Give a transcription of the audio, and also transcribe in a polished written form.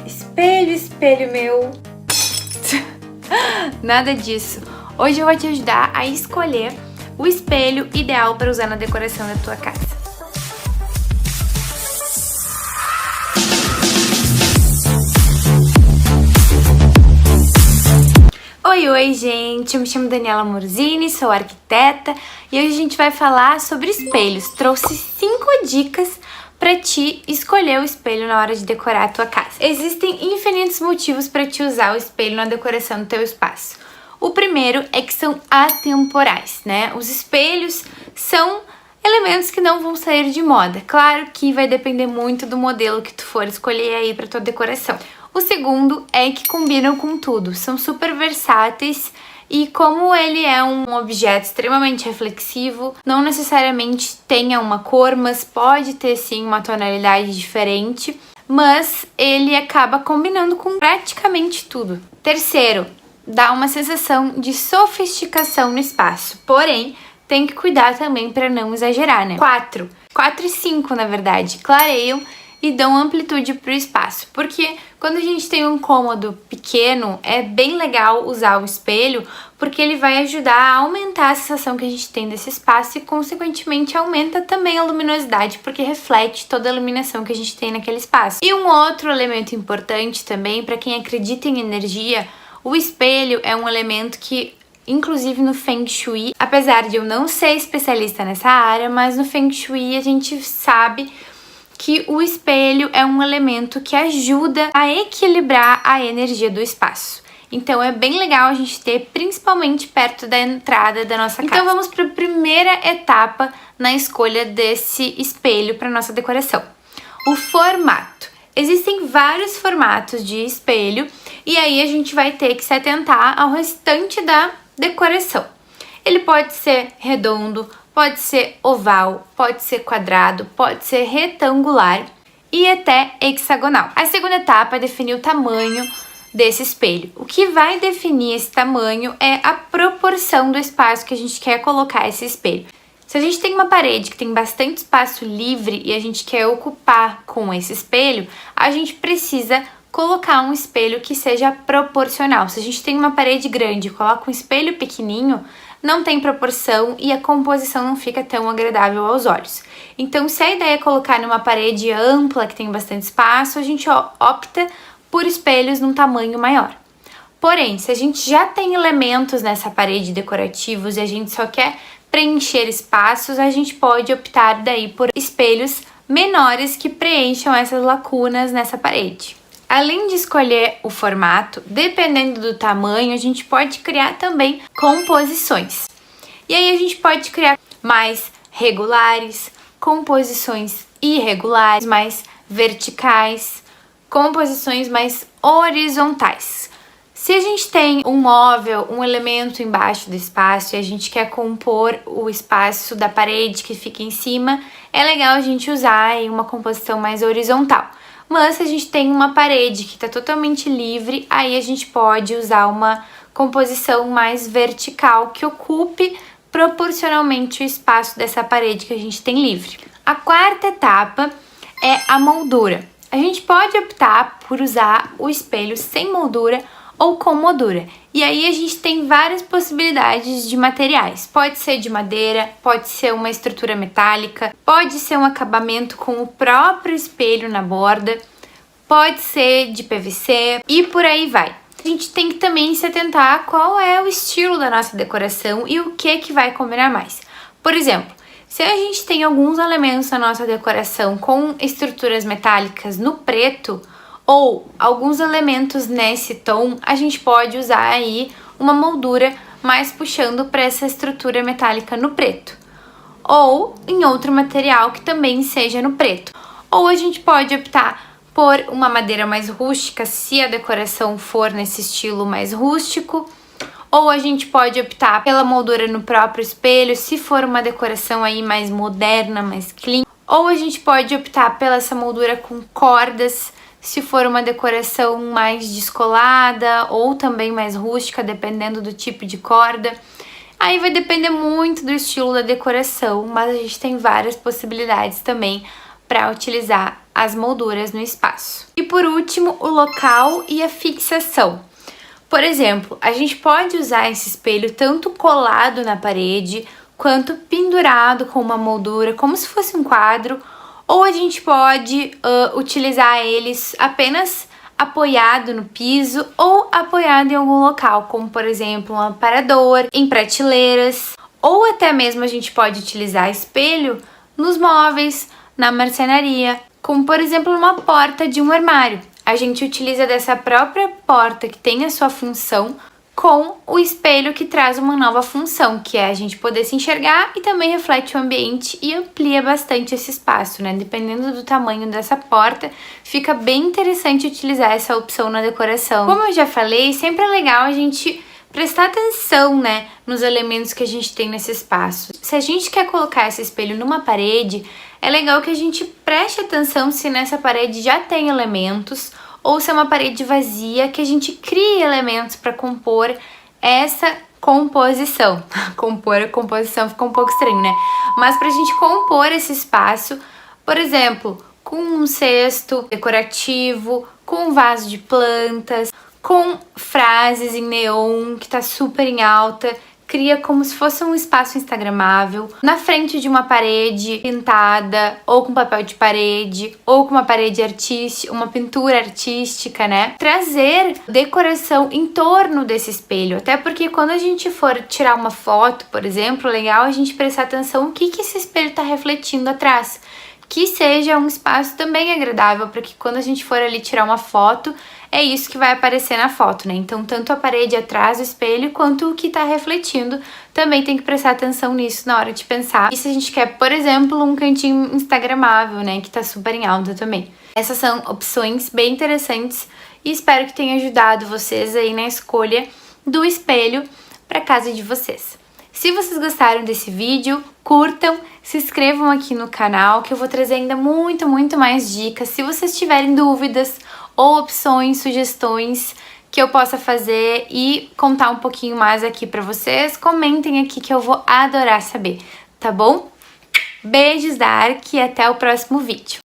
Espelho, espelho meu. Nada disso. Hoje eu vou te ajudar a escolher o espelho ideal para usar na decoração da tua casa. Oi, gente! Eu me chamo Daniela Morzini, sou arquiteta e hoje a gente vai falar sobre espelhos. Trouxe 5 dicas para te escolher o espelho na hora de decorar a tua casa. Existem infinitos motivos para te usar o espelho na decoração do teu espaço. O primeiro é que são atemporais, né? Os espelhos são elementos que não vão sair de moda. Claro que vai depender muito do modelo que tu for escolher aí para tua decoração. O segundo é que combinam com tudo, são super versáteis e como ele é um objeto extremamente reflexivo, não necessariamente tenha uma cor, mas pode ter sim uma tonalidade diferente, mas ele acaba combinando com praticamente tudo. Terceiro, dá uma sensação de sofisticação no espaço, porém tem que cuidar também para não exagerar, né? 4 e 5 na verdade, clareiam e dão amplitude para o espaço, porque quando a gente tem um cômodo pequeno, é bem legal usar o espelho, porque ele vai ajudar a aumentar a sensação que a gente tem desse espaço e, consequentemente, aumenta também a luminosidade, porque reflete toda a iluminação que a gente tem naquele espaço. E um outro elemento importante também, para quem acredita em energia, o espelho é um elemento que, inclusive no Feng Shui, apesar de eu não ser especialista nessa área, mas no Feng Shui a gente sabe que o espelho é um elemento que ajuda a equilibrar a energia do espaço. Então é bem legal a gente ter, principalmente perto da entrada da nossa casa. Então vamos para a primeira etapa na escolha desse espelho para nossa decoração. O formato. Existem vários formatos de espelho e aí a gente vai ter que se atentar ao restante da decoração. Ele pode ser redondo, pode ser oval, pode ser quadrado, pode ser retangular e até hexagonal. A segunda etapa é definir o tamanho desse espelho. O que vai definir esse tamanho é a proporção do espaço que a gente quer colocar esse espelho. Se a gente tem uma parede que tem bastante espaço livre e a gente quer ocupar com esse espelho, a gente precisa colocar um espelho que seja proporcional. Se a gente tem uma parede grande e coloca um espelho pequenininho, não tem proporção e a composição não fica tão agradável aos olhos. Então, se a ideia é colocar numa parede ampla, que tem bastante espaço, a gente opta por espelhos num tamanho maior. Porém, se a gente já tem elementos nessa parede decorativos e a gente só quer preencher espaços, a gente pode optar daí por espelhos menores que preencham essas lacunas nessa parede. Além de escolher o formato, dependendo do tamanho, a gente pode criar também composições. E aí a gente pode criar mais regulares, composições irregulares, mais verticais, composições mais horizontais. Se a gente tem um móvel, um elemento embaixo do espaço e a gente quer compor o espaço da parede que fica em cima, é legal a gente usar aí uma composição mais horizontal. Mas se a gente tem uma parede que está totalmente livre, aí a gente pode usar uma composição mais vertical que ocupe proporcionalmente o espaço dessa parede que a gente tem livre. A quarta etapa é a moldura. A gente pode optar por usar o espelho sem moldura ou com moldura. E aí a gente tem várias possibilidades de materiais. Pode ser de madeira, pode ser uma estrutura metálica, pode ser um acabamento com o próprio espelho na borda, pode ser de PVC e por aí vai. A gente tem que também se atentar a qual é o estilo da nossa decoração e o que vai combinar mais. Por exemplo, se a gente tem alguns elementos na nossa decoração com estruturas metálicas no preto, ou alguns elementos nesse tom, a gente pode usar aí uma moldura mais puxando para essa estrutura metálica no preto. Ou em outro material que também seja no preto. Ou a gente pode optar por uma madeira mais rústica, se a decoração for nesse estilo mais rústico. Ou a gente pode optar pela moldura no próprio espelho, se for uma decoração aí mais moderna, mais clean. Ou a gente pode optar pela essa moldura com cordas, se for uma decoração mais descolada ou também mais rústica, dependendo do tipo de corda. Aí vai depender muito do estilo da decoração, mas a gente tem várias possibilidades também para utilizar as molduras no espaço. E por último, o local e a fixação. Por exemplo, a gente pode usar esse espelho tanto colado na parede, quanto pendurado com uma moldura, como se fosse um quadro, ou a gente pode utilizar eles apenas apoiado no piso ou apoiado em algum local, como por exemplo um aparador, em prateleiras, ou até mesmo a gente pode utilizar espelho nos móveis, na marcenaria, como por exemplo numa porta de um armário. A gente utiliza dessa própria porta que tem a sua função com o espelho que traz uma nova função, que é a gente poder se enxergar e também reflete o ambiente e amplia bastante esse espaço, né? Dependendo do tamanho dessa porta, fica bem interessante utilizar essa opção na decoração. Como eu já falei, sempre é legal a gente prestar atenção, né, nos elementos que a gente tem nesse espaço. Se a gente quer colocar esse espelho numa parede, é legal que a gente preste atenção se nessa parede já tem elementos ou se é uma parede vazia, que a gente crie elementos para compor essa composição. Compor a composição fica um pouco estranho, né? Mas pra gente compor esse espaço, por exemplo, com um cesto decorativo, com um vaso de plantas, com frases em neon, que tá super em alta, cria como se fosse um espaço instagramável, na frente de uma parede pintada, ou com papel de parede, ou com uma parede artística, uma pintura artística, né? Trazer decoração em torno desse espelho, até porque quando a gente for tirar uma foto, por exemplo, é legal a gente prestar atenção o que esse espelho tá refletindo atrás. Que seja um espaço também agradável, para que quando a gente for ali tirar uma foto, é isso que vai aparecer na foto, né? Então, tanto a parede atrás do espelho, quanto o que tá refletindo, também tem que prestar atenção nisso na hora de pensar. E se a gente quer, por exemplo, um cantinho instagramável, né? Que tá super em alta também. Essas são opções bem interessantes e espero que tenha ajudado vocês aí na escolha do espelho para casa de vocês. Se vocês gostaram desse vídeo, curtam, se inscrevam aqui no canal, que eu vou trazer ainda muito mais dicas. Se vocês tiverem dúvidas ou opções, sugestões que eu possa fazer e contar um pouquinho mais aqui pra vocês, comentem aqui que eu vou adorar saber, tá bom? Beijos da Ark e até o próximo vídeo.